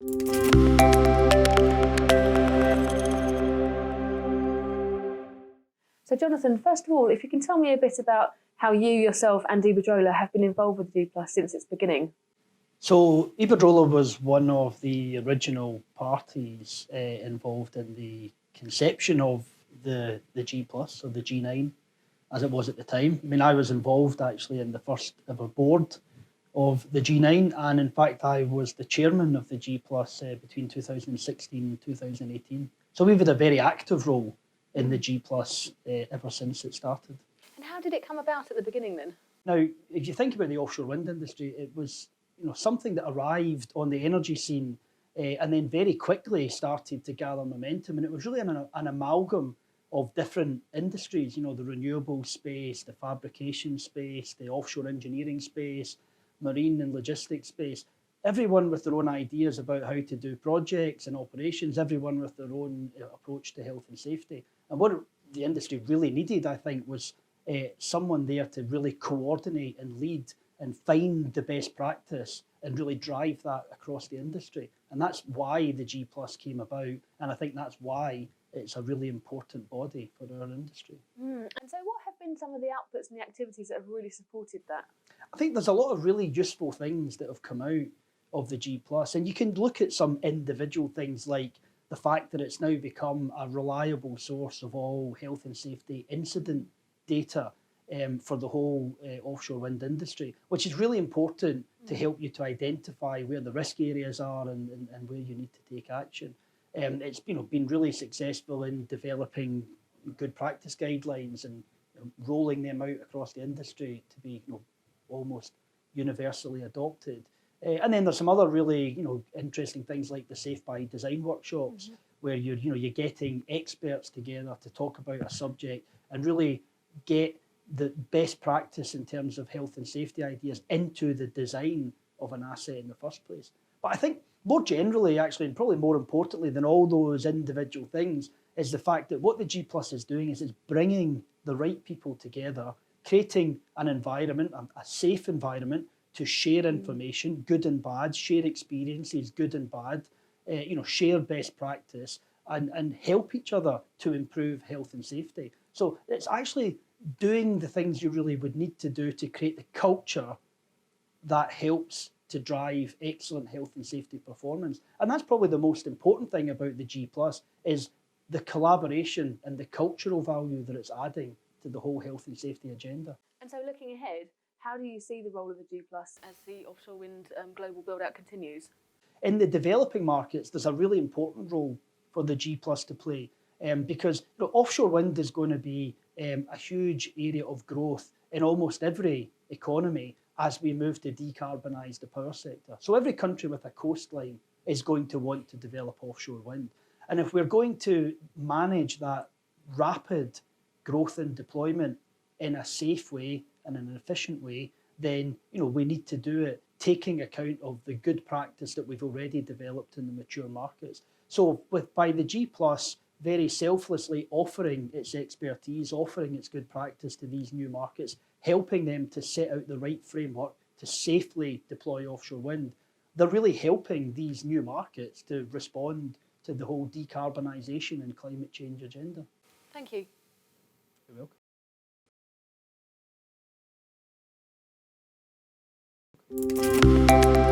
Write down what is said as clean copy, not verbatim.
So Jonathan, first of all, if you can tell me a bit about how you yourself and Iberdrola have been involved with G+ since its beginning. So Iberdrola was one of the original parties involved in the conception of the G+, or the G9, as it was at the time. I mean, I was involved actually in the first ever board of the G9, and in fact I was the chairman of the G+ between 2016 and 2018. So we've had a very active role in the G+ ever since it started. And how did it come about at the beginning then? Now, if you think about the offshore wind industry, it was something that arrived on the energy scene and then very quickly started to gather momentum. And it was really an amalgam of different industries, the renewables space, the fabrication space, the offshore engineering space, marine and logistics space. Everyone with their own ideas about how to do projects and operations, everyone with their own approach to health and safety. And what the industry really needed, I think, was someone there to really coordinate and lead and find the best practice and really drive that across the industry. And that's why the G+ came about. And I think that's why it's a really important body for our industry. And so what have been some of the outputs and the activities that have really supported that? I think there's a lot of really useful things that have come out of the G+. And you can look at some individual things like the fact that it's now become a reliable source of all health and safety incident data for the whole offshore wind industry, which is really important to help you to identify where the risk areas are and where you need to take action. It's been really successful in developing good practice guidelines and rolling them out across the industry to be almost universally adopted. And then there's some other really interesting things like the Safe by Design workshops, where you're getting experts together to talk about a subject and really get the best practice in terms of health and safety ideas into the design of an asset in the first place. But I think more generally, actually, and probably more importantly than all those individual things, is the fact that what the G+ is doing is it's bringing the right people together, creating an environment, a safe environment to share information, good and bad, share experiences, good and bad, share best practice and help each other to improve health and safety. So it's actually doing the things you really would need to do to create the culture that helps to drive excellent health and safety performance. And that's probably the most important thing about the G+, is the collaboration and the cultural value that it's adding to the whole health and safety agenda. And so looking ahead, how do you see the role of the G+ as the offshore wind global build-out continues? In the developing markets, there's a really important role for the G+ to play because offshore wind is going to be a huge area of growth in almost every economy as we move to decarbonise the power sector. So every country with a coastline is going to want to develop offshore wind. And if we're going to manage that rapid growth and deployment in a safe way and an efficient way, then we need to do it taking account of the good practice that we've already developed in the mature markets. So by the G+ very selflessly offering its expertise, offering its good practice to these new markets, helping them to set out the right framework to safely deploy offshore wind, they're really helping these new markets to respond to the whole decarbonisation and climate change agenda. Thank you. You're welcome.